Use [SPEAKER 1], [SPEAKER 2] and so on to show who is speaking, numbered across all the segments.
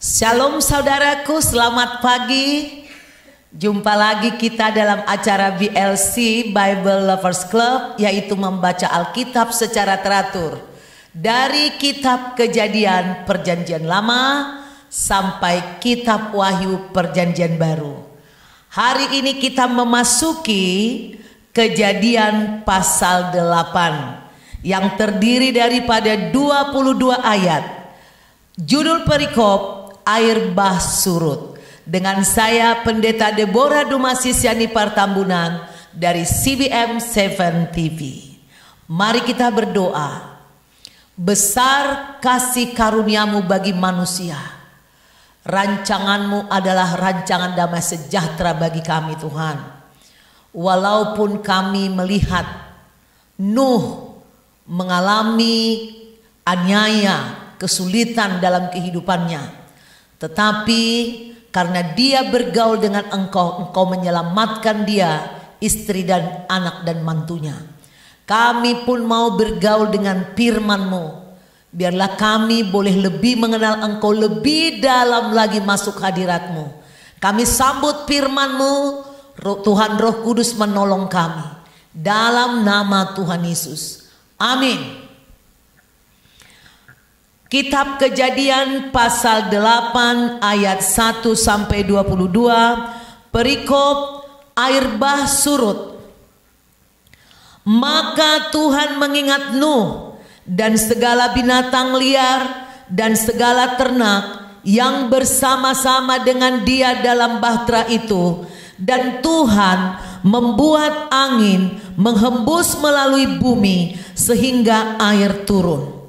[SPEAKER 1] Shalom saudaraku, selamat pagi. Jumpa lagi kita dalam acara BLC Bible Lovers Club, yaitu membaca Alkitab secara teratur dari kitab Kejadian Perjanjian Lama sampai kitab Wahyu Perjanjian Baru. Hari ini kita memasuki Kejadian pasal 8 yang terdiri daripada 22 ayat. Judul perikop air bah surut. Dengan saya Pendeta Deborah Dumasisyani Partambunan dari CBM 7 TV. Mari kita berdoa. Besar kasih karuniamu bagi manusia. Rancanganmu adalah rancangan damai sejahtera bagi kami Tuhan. Walaupun kami melihat Nuh mengalami aniaya, kesulitan dalam kehidupannya, tetapi karena dia bergaul dengan engkau menyelamatkan dia, istri dan anak dan mantunya. Kami pun mau bergaul dengan firman-Mu. Biarlah kami boleh lebih mengenal engkau lebih dalam lagi masuk hadirat-Mu. Kami sambut firman-Mu, Tuhan Roh Kudus menolong kami. Dalam nama Tuhan Yesus. Amin. Kitab Kejadian pasal 8 ayat 1 sampai 22, perikop air bah surut. Maka Tuhan mengingat Nuh dan segala binatang liar dan segala ternak yang bersama-sama dengan dia dalam bahtera itu, dan Tuhan membuat angin menghembus melalui bumi sehingga air turun.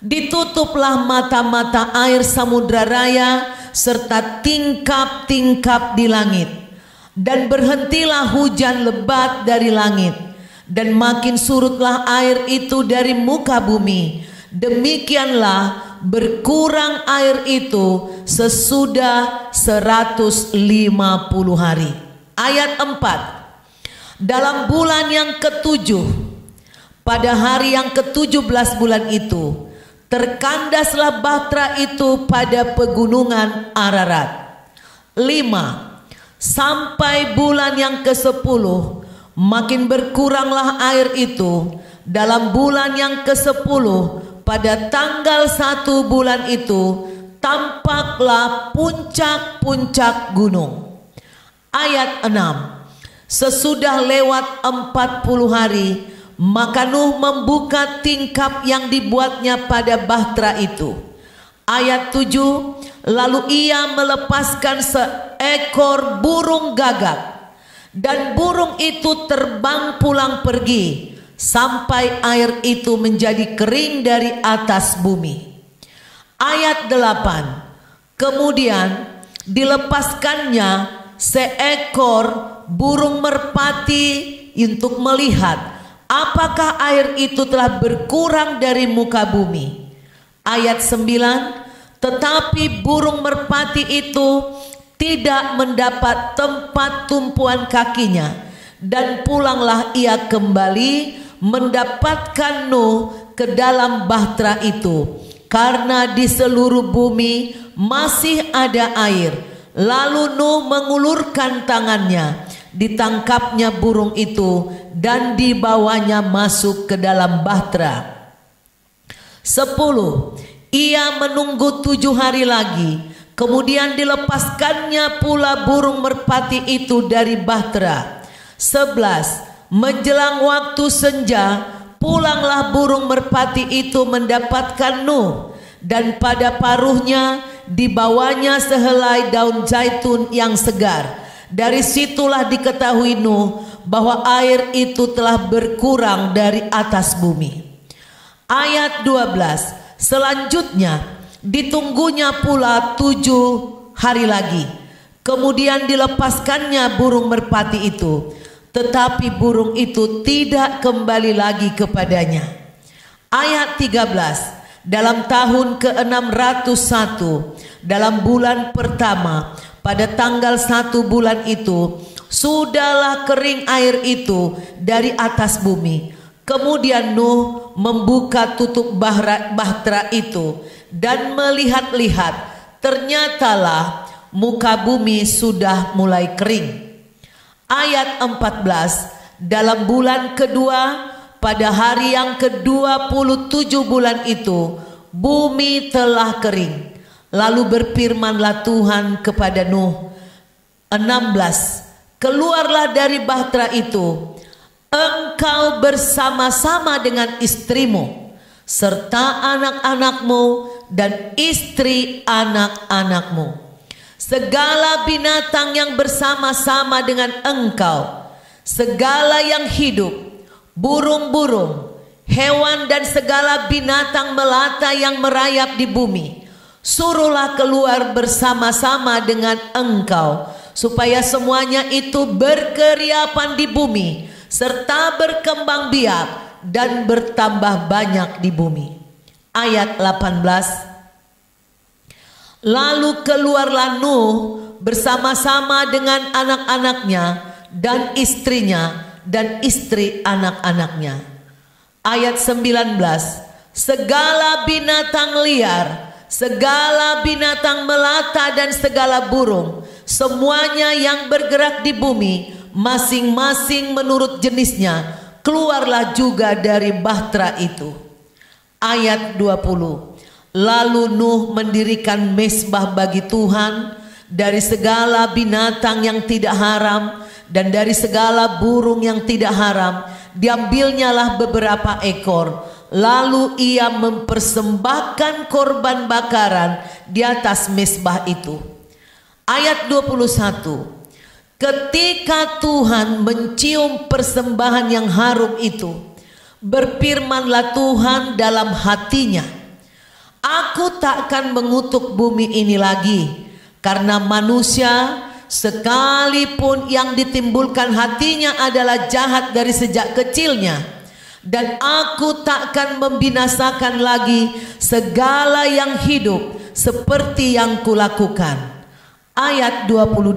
[SPEAKER 1] Ditutuplah mata-mata air samudra raya serta tingkap-tingkap di langit, dan berhentilah hujan lebat dari langit, dan makin surutlah air itu dari muka bumi. Demikianlah berkurang air itu sesudah 150 hari. Ayat 4. Dalam bulan yang ketujuh, pada hari yang ke-17 bulan itu, terkandaslah bahtera itu pada pegunungan Ararat. 5. Sampai bulan yang ke-10 makin berkuranglah air itu. Dalam bulan yang ke-10 pada tanggal 1 bulan itu tampaklah puncak-puncak gunung. Ayat 6. Sesudah lewat 40 hari, maka Nuh membuka tingkap yang dibuatnya pada bahtera itu. Ayat 7. Lalu ia melepaskan seekor burung gagak, dan burung itu terbang pulang pergi sampai air itu menjadi kering dari atas bumi. Ayat 8. Kemudian dilepaskannya seekor burung merpati untuk melihat apakah air itu telah berkurang dari muka bumi. Ayat 9. Tetapi burung merpati itu tidak mendapat tempat tumpuan kakinya, dan pulanglah ia kembali mendapatkan Nuh ke dalam bahtera itu, karena di seluruh bumi masih ada air. Lalu Nuh mengulurkan tangannya, ditangkapnya burung itu dan dibawanya masuk ke dalam bahtera. 10. Ia menunggu 7 hari lagi, kemudian dilepaskannya pula burung merpati itu dari bahtera. 11. Menjelang waktu senja, pulanglah burung merpati itu mendapatkan Nuh, dan pada paruhnya dibawanya sehelai daun zaitun yang segar. Dari situlah diketahui Nuh bahwa air itu telah berkurang dari atas bumi. Ayat 12. Selanjutnya ditunggunya pula 7 hari lagi, kemudian dilepaskannya burung merpati itu, tetapi burung itu tidak kembali lagi kepadanya. Ayat 13. Dalam tahun ke-601, dalam bulan pertama, pada tanggal 1 bulan itu, sudahlah kering air itu dari atas bumi. Kemudian Nuh membuka tutup bahtera itu dan melihat-lihat, ternyatalah muka bumi sudah mulai kering. Ayat 14, dalam bulan kedua pada hari yang ke-27 bulan itu bumi telah kering. Lalu berfirmanlah Tuhan kepada Nuh. 16, keluarlah dari bahtera itu, engkau bersama-sama dengan istrimu serta anak-anakmu dan istri anak-anakmu, segala binatang yang bersama-sama dengan engkau, segala yang hidup, burung-burung, hewan dan segala binatang melata yang merayap di bumi, suruhlah keluar bersama-sama dengan engkau, supaya semuanya itu berkeriapan di bumi serta berkembang biak dan bertambah banyak di bumi. Ayat 18, lalu keluarlah Nuh bersama-sama dengan anak-anaknya dan istrinya dan istri anak-anaknya. Ayat 19, segala binatang liar, segala binatang melata dan segala burung, semuanya yang bergerak di bumi, masing-masing menurut jenisnya, keluarlah juga dari bahtera itu. Ayat 20, lalu Nuh mendirikan mezbah bagi Tuhan dari segala binatang yang tidak haram dan dari segala burung yang tidak haram. Diambilnyalah beberapa ekor, lalu ia mempersembahkan korban bakaran di atas mezbah itu. Ayat 21, ketika Tuhan mencium persembahan yang harum itu, berfirmanlah Tuhan dalam hatinya, aku takkan mengutuk bumi ini lagi, karena manusia sekalipun yang ditimbulkan hatinya adalah jahat dari sejak kecilnya, dan aku takkan membinasakan lagi segala yang hidup seperti yang kulakukan. Ayat 22,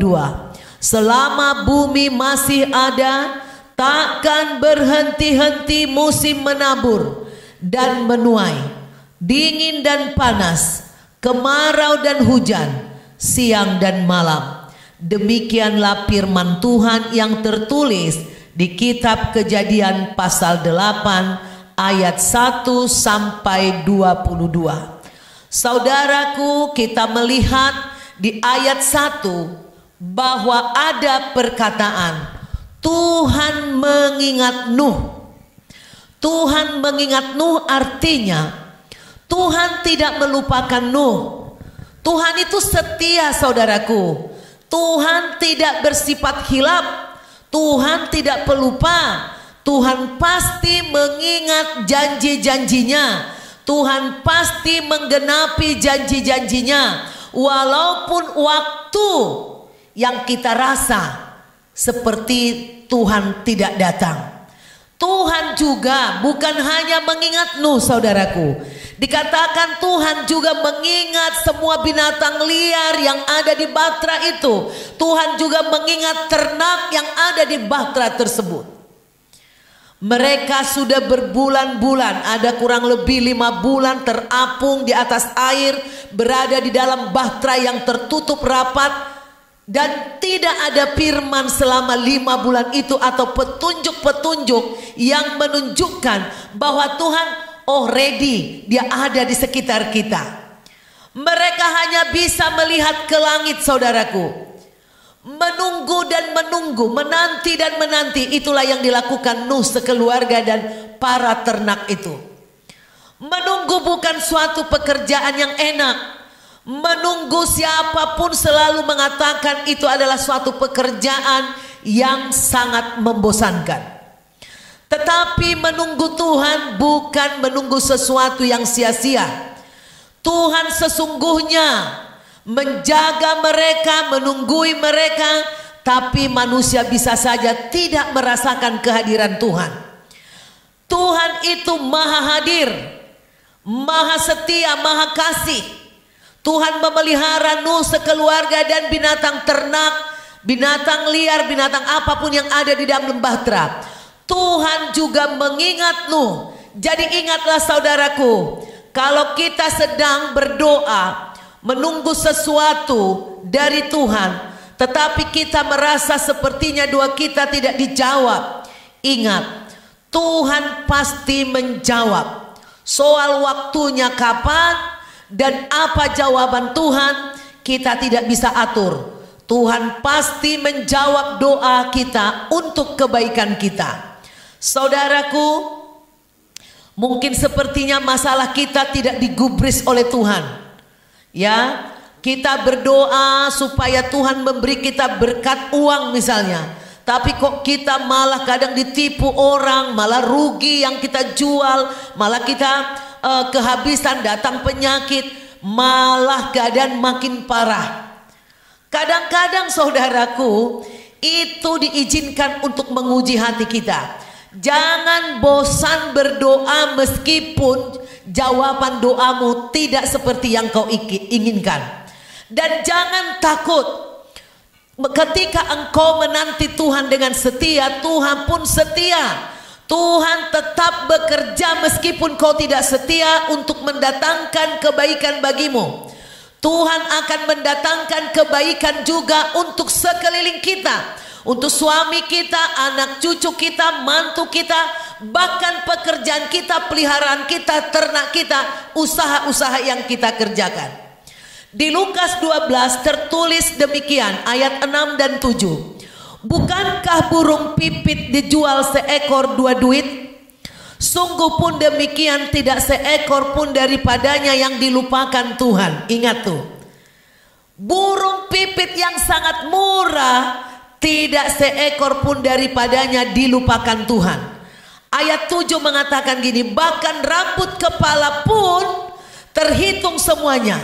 [SPEAKER 1] selama bumi masih ada, takkan berhenti-henti musim menabur dan menuai, dingin dan panas, kemarau dan hujan, siang dan malam. Demikianlah firman Tuhan yang tertulis di kitab Kejadian pasal 8 ayat 1 sampai 22. Saudaraku, kita melihat di ayat 1 bahwa ada perkataan Tuhan mengingat Nuh. Tuhan mengingat Nuh artinya Tuhan tidak melupakan Nuh. Tuhan itu setia, saudaraku. Tuhan tidak bersifat hilaf. Tuhan tidak pelupa. Tuhan pasti mengingat janji-janjinya. Tuhan pasti menggenapi janji-janjinya, walaupun waktu yang kita rasa seperti Tuhan tidak datang. Tuhan juga bukan hanya mengingat Nuh, saudaraku. Dikatakan Tuhan juga mengingat semua binatang liar yang ada di bahtera itu. Tuhan juga mengingat ternak yang ada di bahtera tersebut. Mereka sudah berbulan-bulan, ada kurang lebih 5 bulan terapung di atas air, berada di dalam bahtera yang tertutup rapat, dan tidak ada firman selama 5 bulan itu atau petunjuk-petunjuk yang menunjukkan bahwa Tuhan ready, dia ada di sekitar kita. Mereka hanya bisa melihat ke langit, saudaraku. Menunggu dan menunggu, menanti dan menanti. Itulah yang dilakukan Nuh sekeluarga dan para ternak itu. Menunggu bukan suatu pekerjaan yang enak. Menunggu siapapun selalu mengatakan itu adalah suatu pekerjaan yang sangat membosankan. Tetapi menunggu Tuhan bukan menunggu sesuatu yang sia-sia. Tuhan sesungguhnya menjaga mereka, menunggui mereka, tapi manusia bisa saja tidak merasakan kehadiran Tuhan. Tuhan itu maha hadir, maha setia, maha kasih. Tuhan memelihara Nuh sekeluarga dan binatang ternak, binatang liar, binatang apapun yang ada di dalam bahtera. Tuhan juga mengingat Nuh. Jadi ingatlah, saudaraku, kalau kita sedang berdoa, menunggu sesuatu dari Tuhan, tetapi kita merasa sepertinya doa kita tidak dijawab. Ingat, Tuhan pasti menjawab. Soal waktunya kapan dan apa jawaban Tuhan, kita tidak bisa atur. Tuhan pasti menjawab doa kita untuk kebaikan kita. Saudaraku, mungkin sepertinya masalah kita tidak digubris oleh Tuhan. Ya, kita berdoa supaya Tuhan memberi kita berkat uang misalnya, tapi kok kita malah kadang ditipu orang, malah rugi yang kita jual, malah kita kehabisan, datang penyakit, malah keadaan makin parah. Kadang-kadang saudaraku, itu diizinkan untuk menguji hati kita. Jangan bosan berdoa meskipun jawaban doamu tidak seperti yang kau inginkan. Dan jangan takut, ketika engkau menanti Tuhan dengan setia, Tuhan pun setia. Tuhan tetap bekerja meskipun kau tidak setia untuk mendatangkan kebaikan bagimu. Tuhan akan mendatangkan kebaikan juga untuk sekeliling kita, untuk suami kita, anak cucu kita, mantu kita, bahkan pekerjaan kita, peliharaan kita, ternak kita, usaha-usaha yang kita kerjakan. Di Lukas 12 tertulis demikian, ayat 6 dan 7. Bukankah burung pipit dijual seekor 2 duit? Sungguh pun demikian tidak seekor pun daripadanya yang dilupakan Tuhan. Ingat tuh, burung pipit yang sangat murah, tidak seekor pun daripadanya dilupakan Tuhan. Ayat 7 mengatakan gini, bahkan rambut kepala pun terhitung semuanya.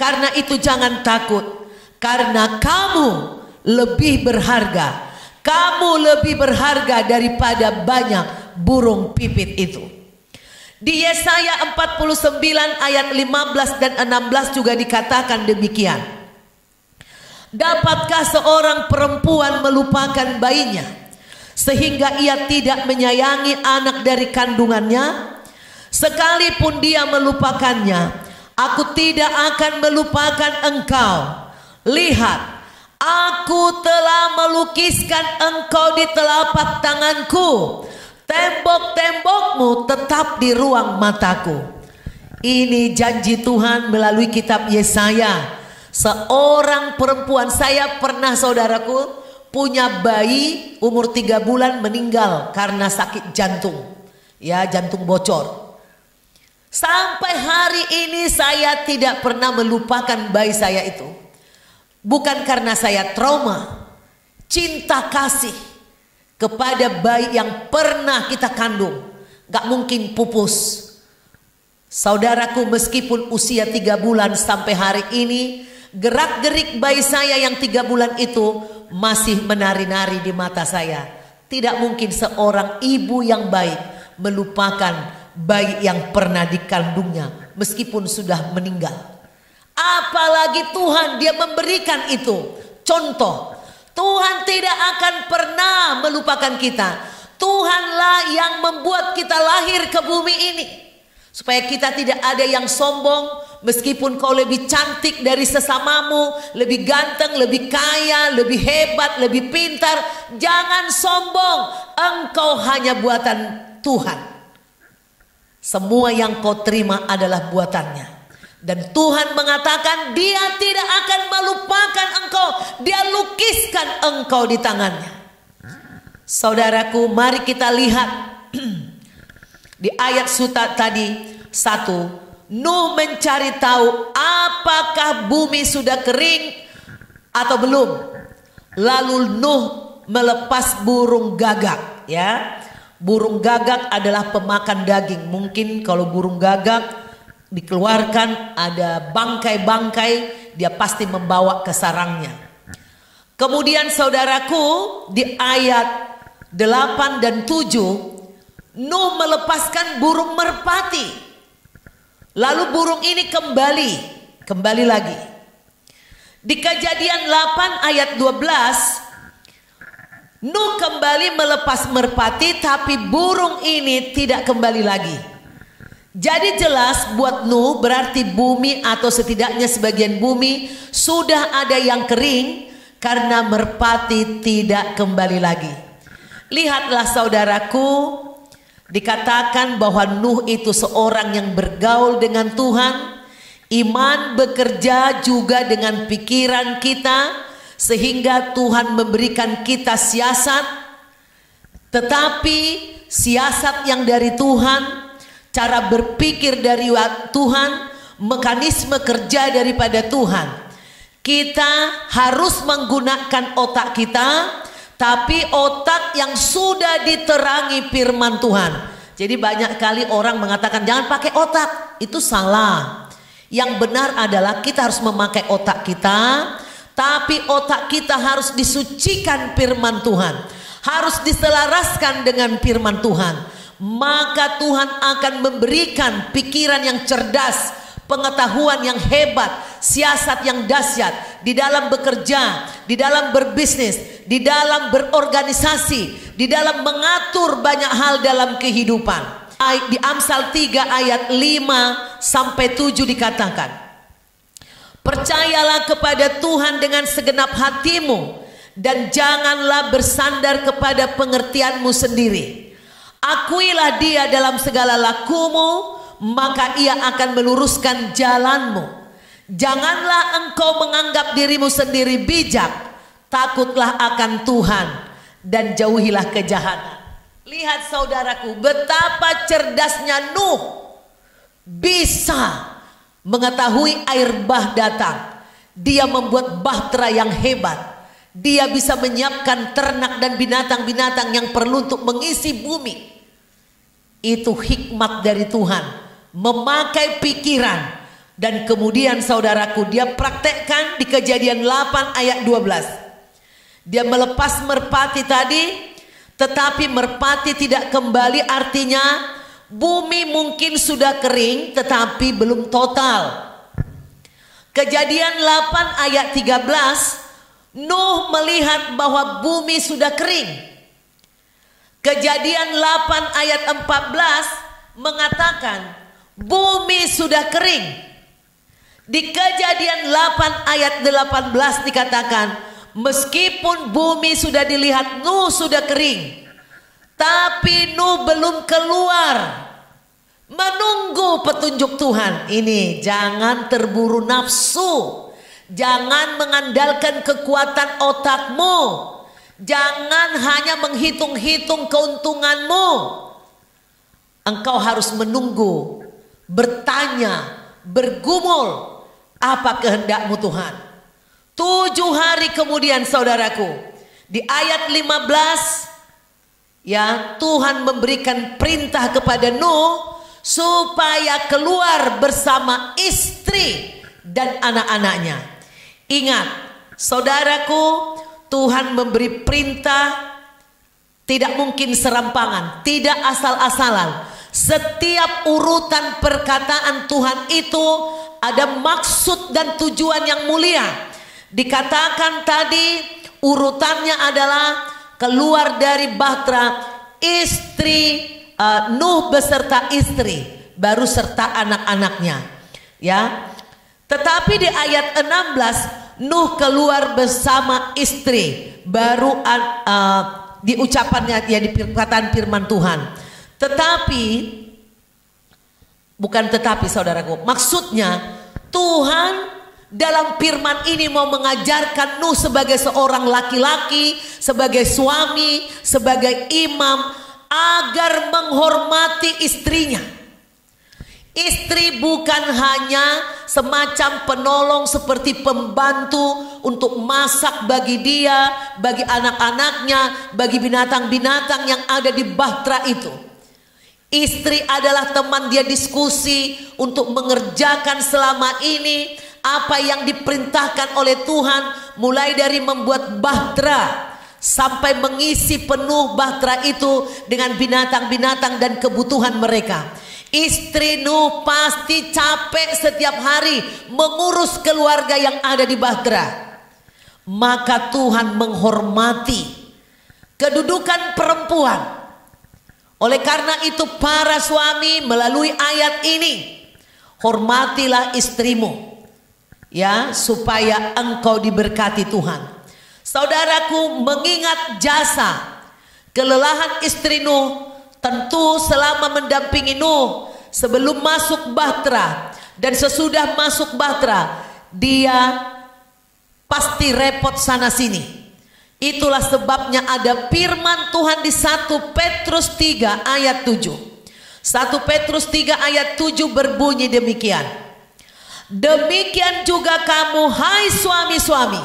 [SPEAKER 1] Karena itu jangan takut, karena kamu lebih berharga. Kamu lebih berharga daripada banyak burung pipit itu. Di Yesaya 49 ayat 15 dan 16 juga dikatakan demikian. Dapatkah seorang perempuan melupakan bayinya sehingga ia tidak menyayangi anak dari kandungannya? Sekalipun dia melupakannya, aku tidak akan melupakan engkau. Lihat, aku telah melukiskan engkau di telapak tanganku. Tembok-tembokmu tetap di ruang mataku. Ini janji Tuhan melalui kitab Yesaya. Seorang perempuan, saya pernah saudaraku punya bayi umur 3 bulan meninggal karena sakit jantung. Ya, jantung bocor. Sampai hari ini saya tidak pernah melupakan bayi saya itu. Bukan karena saya trauma, cinta kasih kepada bayi yang pernah kita kandung, gak mungkin pupus. Saudaraku, meskipun usia 3 bulan sampai hari ini, gerak-gerik bayi saya yang 3 bulan itu masih menari-nari di mata saya. Tidak mungkin seorang ibu yang baik melupakan bayi yang pernah dikandungnya meskipun sudah meninggal. Apalagi Tuhan, dia memberikan itu contoh. Tuhan tidak akan pernah melupakan kita. Tuhanlah yang membuat kita lahir ke bumi ini, supaya kita tidak ada yang sombong. Meskipun kau lebih cantik dari sesamamu, lebih ganteng, lebih kaya, lebih hebat, lebih pintar, jangan sombong. Engkau hanya buatan Tuhan. Semua yang kau terima adalah buatannya. Dan Tuhan mengatakan dia tidak akan melupakan engkau. Dia lukiskan engkau di tangannya. Saudaraku, mari kita lihat di ayat suta tadi 1. Nuh mencari tahu apakah bumi sudah kering atau belum. Lalu Nuh melepas burung gagak, ya. Burung gagak adalah pemakan daging. Mungkin kalau burung gagak dikeluarkan ada bangkai-bangkai, dia pasti membawa ke sarangnya. Kemudian saudaraku, di ayat 8 dan 7, Nuh melepaskan burung merpati. Lalu burung ini kembali lagi. Di Kejadian 8 ayat 12, Nuh kembali melepas merpati, tapi burung ini tidak kembali lagi. Jadi jelas buat Nuh berarti bumi atau setidaknya sebagian bumi sudah ada yang kering karena merpati tidak kembali lagi. Lihatlah saudaraku, dikatakan bahwa Nuh itu seorang yang bergaul dengan Tuhan. Iman bekerja juga dengan pikiran kita sehingga Tuhan memberikan kita siasat. Tetapi siasat yang dari Tuhan, cara berpikir dari Tuhan, mekanisme kerja daripada Tuhan. Kita harus menggunakan otak kita, tapi otak yang sudah diterangi firman Tuhan. Jadi banyak kali orang mengatakan jangan pakai otak, itu salah. Yang benar adalah kita harus memakai otak kita, tapi otak kita harus disucikan firman Tuhan, harus diselaraskan dengan firman Tuhan. Maka Tuhan akan memberikan pikiran yang cerdas, pengetahuan yang hebat, siasat yang dahsyat di dalam bekerja, di dalam berbisnis, di dalam berorganisasi, di dalam mengatur banyak hal dalam kehidupan. Di Amsal 3 ayat 5 sampai 7 dikatakan, percayalah kepada Tuhan dengan segenap hatimu dan janganlah bersandar kepada pengertianmu sendiri. Akuilah Dia dalam segala lakumu, maka Ia akan meluruskan jalanmu. Janganlah engkau menganggap dirimu sendiri bijak, takutlah akan Tuhan dan jauhilah kejahatan. Lihat saudaraku, betapa cerdasnya Nuh bisa mengetahui air bah datang. Dia membuat bahtera yang hebat. Dia bisa menyiapkan ternak dan binatang-binatang yang perlu untuk mengisi bumi. Itu hikmat dari Tuhan, memakai pikiran. Dan kemudian saudaraku, dia praktekkan di Kejadian 8 ayat 12. Dia melepas merpati tadi, tetapi merpati tidak kembali, artinya bumi mungkin sudah kering tetapi belum total. Kejadian 8 ayat 13, Nuh melihat bahwa bumi sudah kering. Kejadian 8 ayat 14 mengatakan bumi sudah kering. Di Kejadian 8 ayat 18 dikatakan meskipun bumi sudah dilihat Nuh sudah kering, tapi Nuh belum keluar, menunggu petunjuk Tuhan. Ini jangan terburu nafsu, jangan mengandalkan kekuatan otakmu, jangan hanya menghitung-hitung keuntunganmu. Engkau harus menunggu, bertanya, bergumul, apa kehendakmu Tuhan. 7 hari kemudian saudaraku, di ayat 15 ya, Tuhan memberikan perintah kepada Nuh supaya keluar bersama istri dan anak-anaknya. Ingat saudaraku, Tuhan memberi perintah tidak mungkin serampangan, tidak asal-asalan. Setiap urutan perkataan Tuhan itu ada maksud dan tujuan yang mulia. Dikatakan tadi urutannya adalah keluar dari bahtera, istri Nuh beserta istri, baru serta anak-anaknya, ya. Tetapi di ayat 16 Nuh keluar bersama istri, baru di ucapannya ya, di perkataan firman Tuhan. Tetapi bukan tetapi saudaraku, maksudnya Tuhan dalam firman ini mau mengajarkan Nuh sebagai seorang laki-laki, sebagai suami, sebagai imam, agar menghormati istrinya. Istri bukan hanya semacam penolong seperti pembantu untuk masak bagi dia, bagi anak-anaknya, bagi binatang-binatang yang ada di bahtera itu. Istri adalah teman dia diskusi untuk mengerjakan selama ini apa yang diperintahkan oleh Tuhan, mulai dari membuat bahtera sampai mengisi penuh bahtera itu dengan binatang-binatang dan kebutuhan mereka. Istri Nuh pasti capek setiap hari mengurus keluarga yang ada di bahtera. Maka Tuhan menghormati kedudukan perempuan. Oleh karena itu para suami melalui ayat ini, hormatilah istrimu, ya, supaya engkau diberkati Tuhan. Saudaraku, mengingat jasa kelelahan istri Nuh, tentu selama mendampingi Nuh sebelum masuk bahtera dan sesudah masuk bahtera, dia pasti repot sana sini. Itulah sebabnya ada firman Tuhan di 1 Petrus 3 ayat 7. 1 Petrus 3 ayat 7 berbunyi demikian. Demikian juga kamu, hai suami-suami,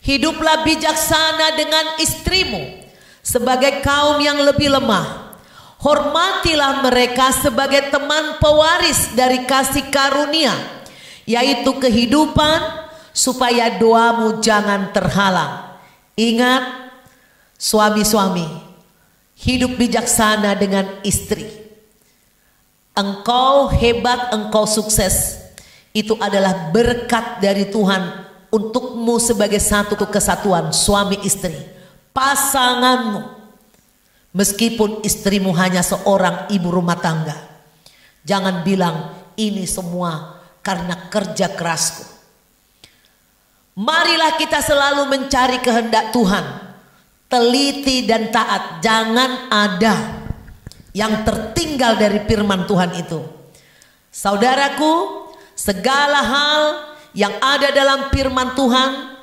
[SPEAKER 1] hiduplah bijaksana dengan istrimu sebagai kaum yang lebih lemah. Hormatilah mereka sebagai teman pewaris dari kasih karunia, yaitu kehidupan, supaya doamu jangan terhalang. Ingat, suami-suami, hidup bijaksana dengan istri. Engkau hebat, engkau sukses, itu adalah berkat dari Tuhan untukmu sebagai satu kesatuan suami istri, pasanganmu. Meskipun istrimu hanya seorang ibu rumah tangga, jangan bilang ini semua karena kerja kerasku. Marilah kita selalu mencari kehendak Tuhan, teliti dan taat. Jangan ada yang tertinggal dari firman Tuhan itu. Saudaraku, segala hal yang ada dalam firman Tuhan,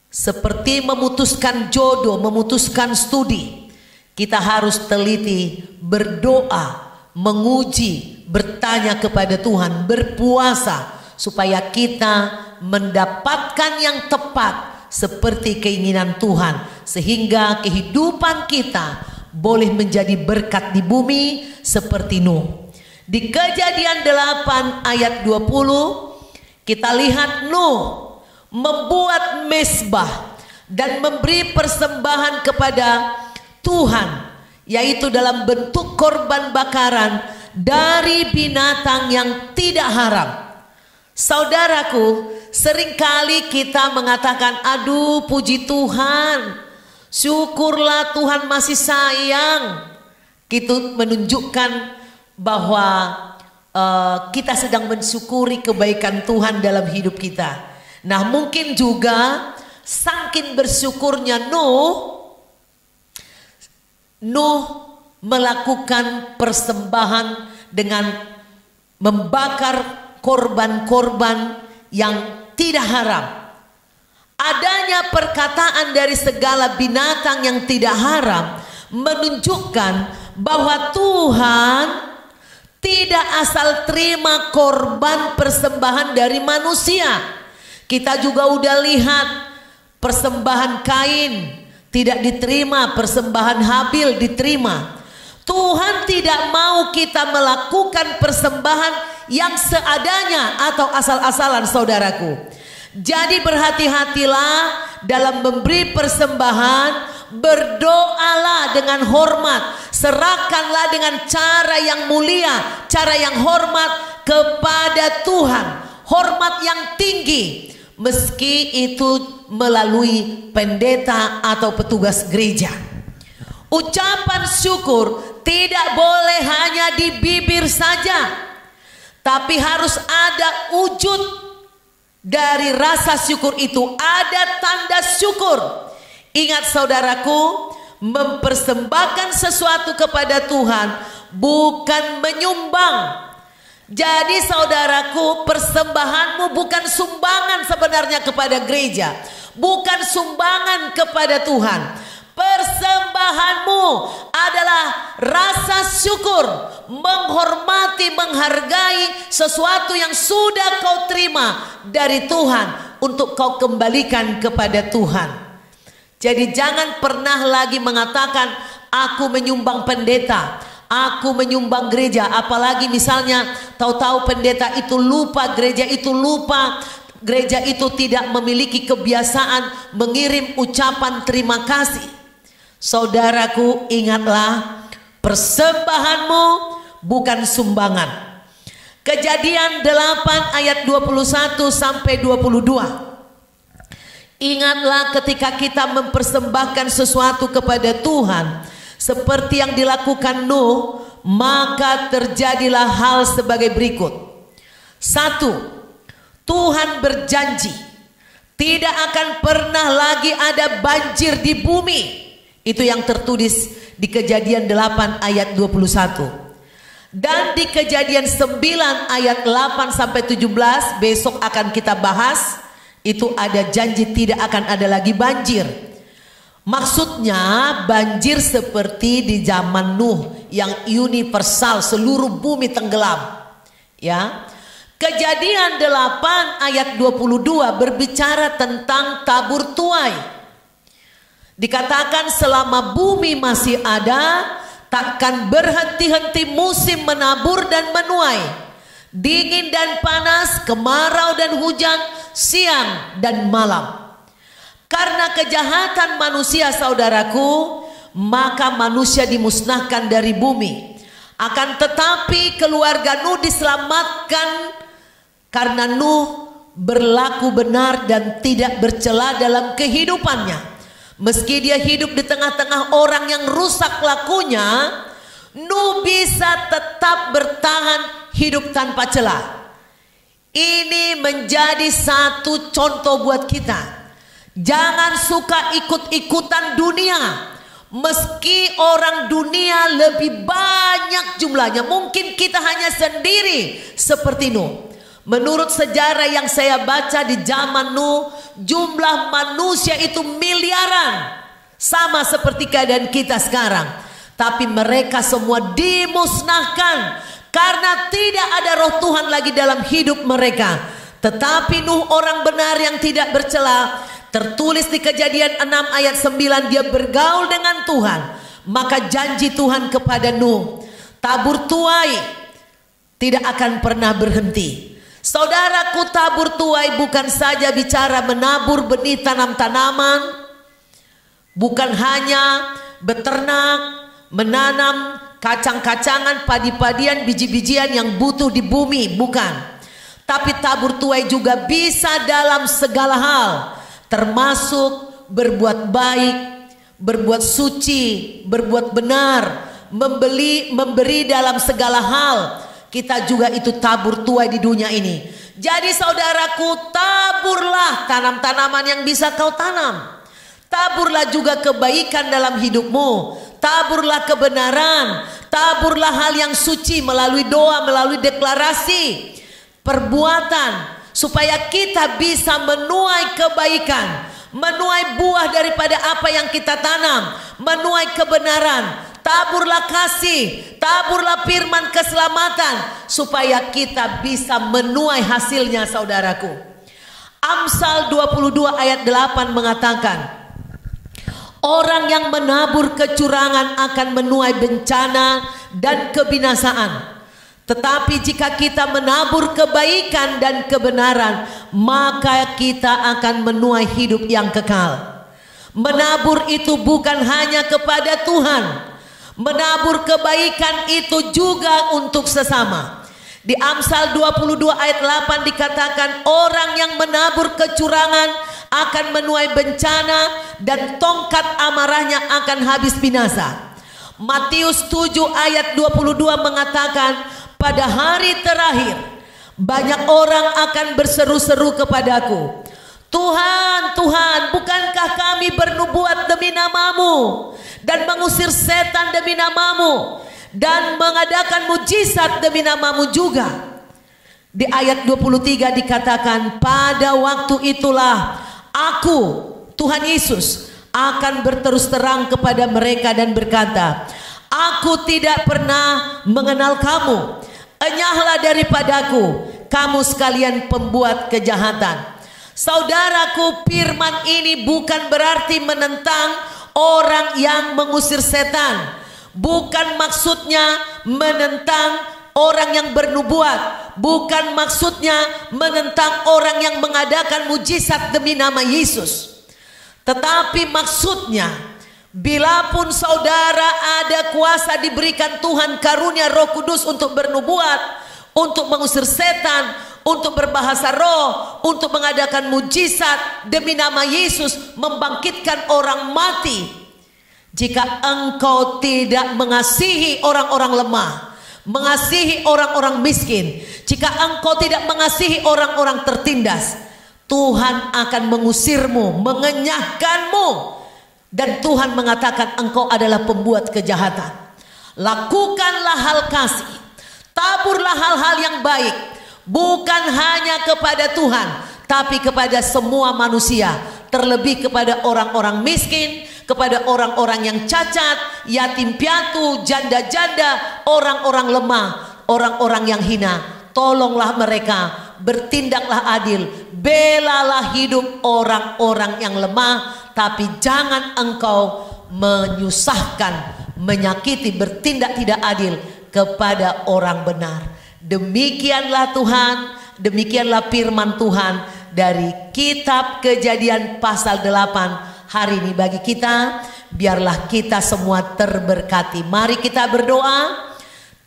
[SPEAKER 1] seperti memutuskan jodoh, memutuskan studi, kita harus teliti, berdoa, menguji, bertanya kepada Tuhan, berpuasa, supaya kita mendapatkan yang tepat seperti keinginan Tuhan, sehingga kehidupan kita boleh menjadi berkat di bumi seperti Nuh. Di Kejadian 8 ayat 20 kita lihat Nuh membuat mezbah dan memberi persembahan kepada Tuhan, yaitu dalam bentuk korban bakaran dari binatang yang tidak haram. Saudaraku, seringkali kita mengatakan, aduh puji Tuhan, syukurlah Tuhan masih sayang. Itu menunjukkan bahwa kita sedang mensyukuri kebaikan Tuhan dalam hidup kita. Nah, mungkin juga saking bersyukurnya Nuh melakukan persembahan dengan membakar korban-korban yang tidak haram. Adanya perkataan dari segala binatang yang tidak haram menunjukkan bahwa Tuhan tidak asal terima korban persembahan dari manusia. Kita juga udah lihat persembahan Kain tidak diterima, persembahan Habil diterima. Tuhan tidak mau kita melakukan persembahan yang seadanya atau asal-asalan, saudaraku. Jadi berhati-hatilah dalam memberi persembahan, berdoalah dengan hormat, serahkanlah dengan cara yang mulia, cara yang hormat kepada Tuhan, hormat yang tinggi, meski itu melalui pendeta atau petugas gereja. Ucapan syukur tidak boleh hanya di bibir saja, tapi harus ada wujud dari rasa syukur itu, ada tanda syukur. Ingat saudaraku, mempersembahkan sesuatu kepada Tuhan bukan menyumbang. Jadi saudaraku, persembahanmu bukan sumbangan sebenarnya kepada gereja, bukan sumbangan kepada Tuhan. Persembahanmu adalah rasa syukur, menghormati, menghargai sesuatu yang sudah kau terima dari Tuhan untuk kau kembalikan kepada Tuhan. Jadi jangan pernah lagi mengatakan aku menyumbang pendeta, aku menyumbang gereja. Apalagi misalnya tahu-tahu pendeta itu lupa, gereja itu lupa, gereja itu tidak memiliki kebiasaan mengirim ucapan terima kasih. Saudaraku, ingatlah, persembahanmu bukan sumbangan. Kejadian 8 ayat 21 sampai 22. Ingatlah ketika kita mempersembahkan sesuatu kepada Tuhan, seperti yang dilakukan Nuh, maka terjadilah hal sebagai berikut. 1. Tuhan berjanji tidak akan pernah lagi ada banjir di bumi. Itu yang tertulis di Kejadian 8 ayat 21. Dan di Kejadian 9 ayat 8 sampai 17 besok akan kita bahas. Itu ada janji tidak akan ada lagi banjir. Maksudnya banjir seperti di zaman Nuh yang universal, seluruh bumi tenggelam. Ya. Kejadian 8 ayat 22 berbicara tentang tabur tuai. Dikatakan selama bumi masih ada, takkan berhenti-henti musim menabur dan menuai. Dingin dan panas, kemarau dan hujan, siang dan malam. Karena kejahatan manusia, saudaraku, maka manusia dimusnahkan dari bumi. Akan tetapi keluarga Nuh diselamatkan karena Nuh berlaku benar dan tidak bercela dalam kehidupannya. Meski dia hidup di tengah-tengah orang yang rusak lakunya, Nuh bisa tetap bertahan hidup tanpa celah. Ini menjadi satu contoh buat kita. Jangan suka ikut-ikutan dunia. Meski orang dunia lebih banyak jumlahnya, mungkin kita hanya sendiri seperti Nuh. Menurut sejarah yang saya baca di zaman Nuh, jumlah manusia itu miliaran. Sama seperti keadaan kita sekarang. Tapi mereka semua dimusnahkan karena tidak ada roh Tuhan lagi dalam hidup mereka. Tetapi Nuh orang benar yang tidak bercela, tertulis di Kejadian 6 ayat 9, dia bergaul dengan Tuhan. Maka janji Tuhan kepada Nuh, tabur tuai tidak akan pernah berhenti. Saudaraku, tabur tuai bukan saja bicara menabur benih tanam-tanaman, bukan hanya beternak, menanam kacang-kacangan, padi-padian, biji-bijian yang butuh di bumi, bukan. Tapi tabur tuai juga bisa dalam segala hal, termasuk berbuat baik, berbuat suci, berbuat benar, memberi dalam segala hal. Kita juga itu tabur tuai di dunia ini. Jadi saudaraku, taburlah tanam-tanaman yang bisa kau tanam. Taburlah juga kebaikan dalam hidupmu. Taburlah kebenaran. Taburlah hal yang suci melalui doa, melalui deklarasi, perbuatan, supaya kita bisa menuai kebaikan, menuai buah daripada apa yang kita tanam, menuai kebenaran. Taburlah kasih, taburlah firman keselamatan, supaya kita bisa menuai hasilnya, saudaraku. Amsal 22 ayat 8 mengatakan, orang yang menabur kecurangan akan menuai bencana dan kebinasaan. Tetapi jika kita menabur kebaikan dan kebenaran, maka kita akan menuai hidup yang kekal. Menabur itu bukan hanya kepada Tuhan. Menabur kebaikan itu juga untuk sesama. Di Amsal 22 ayat 8 dikatakan, orang yang menabur kecurangan akan menuai bencana dan tongkat amarahnya akan habis binasa. Matius 7 ayat 22 mengatakan, pada hari terakhir banyak orang akan berseru-seru kepadaku, Tuhan, Tuhan, bukankah kami bernubuat demi namamu dan mengusir setan demi namamu dan mengadakan mujizat demi namamu juga? Di ayat 23 dikatakan, pada waktu itulah aku, Tuhan Yesus, akan berterus terang kepada mereka dan berkata, aku tidak pernah mengenal kamu. Enyahlah daripadaku, kamu sekalian pembuat kejahatan. Saudaraku, firman ini bukan berarti menentang orang yang mengusir setan. Bukan maksudnya menentang orang yang bernubuat. Bukan maksudnya menentang orang yang mengadakan mujizat demi nama Yesus. Tetapi maksudnya, bila pun saudara ada kuasa diberikan Tuhan karunia Roh Kudus untuk bernubuat, untuk mengusir setan, untuk berbahasa roh, untuk mengadakan mujizat demi nama Yesus, membangkitkan orang mati, Jika engkau tidak mengasihi orang-orang lemah, mengasihi orang-orang miskin, jika engkau tidak mengasihi orang-orang tertindas, Tuhan akan mengusirmu, mengenyahkanmu. Dan Tuhan mengatakan engkau adalah pembuat kejahatan. Lakukanlah hal kasih, taburlah hal-hal yang baik, bukan hanya kepada Tuhan, tapi kepada semua manusia, terlebih kepada orang-orang miskin, kepada orang-orang yang cacat, yatim piatu, janda-janda, orang-orang lemah, orang-orang yang hina. Tolonglah mereka, bertindaklah adil, belalah hidup orang-orang yang lemah, tapi jangan engkau menyusahkan, menyakiti, bertindak tidak adil kepada orang benar. Demikianlah Tuhan, demikianlah firman Tuhan dari kitab Kejadian pasal 8 hari ini bagi kita. Biarlah kita semua terberkati. Mari kita berdoa.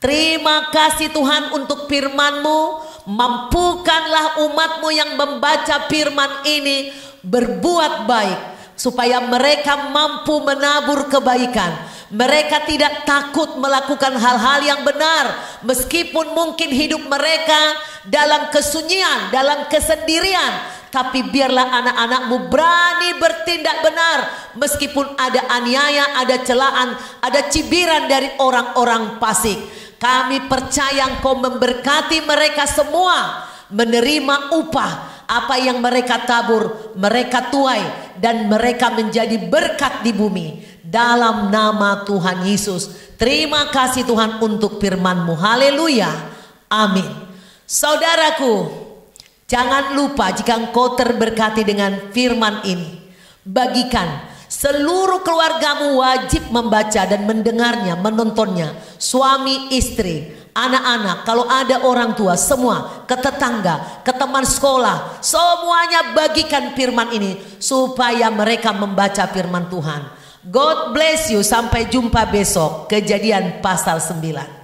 [SPEAKER 1] Terima kasih Tuhan untuk firman-Mu. Mampukanlah umat-Mu yang membaca firman ini berbuat baik, supaya mereka mampu menabur kebaikan. Mereka tidak takut melakukan hal-hal yang benar, meskipun mungkin hidup mereka dalam kesunyian, dalam kesendirian. Tapi biarlah anak-anak-Mu berani bertindak benar, meskipun ada aniaya, ada celaan, ada cibiran dari orang-orang fasik. Kami percaya Engkau memberkati mereka semua, menerima upah apa yang mereka tabur, mereka tuai, dan mereka menjadi berkat di bumi. Dalam nama Tuhan Yesus. Terima kasih Tuhan untuk firman-Mu. Haleluya. Amin. Saudaraku, jangan lupa jika engkau terberkati dengan firman ini, bagikan. Seluruh keluargamu wajib membaca dan mendengarnya, menontonnya. Suami, istri, anak-anak, kalau ada orang tua, semua, ke tetangga, ke teman sekolah, semuanya bagikan firman ini supaya mereka membaca firman Tuhan. God bless you. Sampai jumpa besok. Kejadian pasal 9.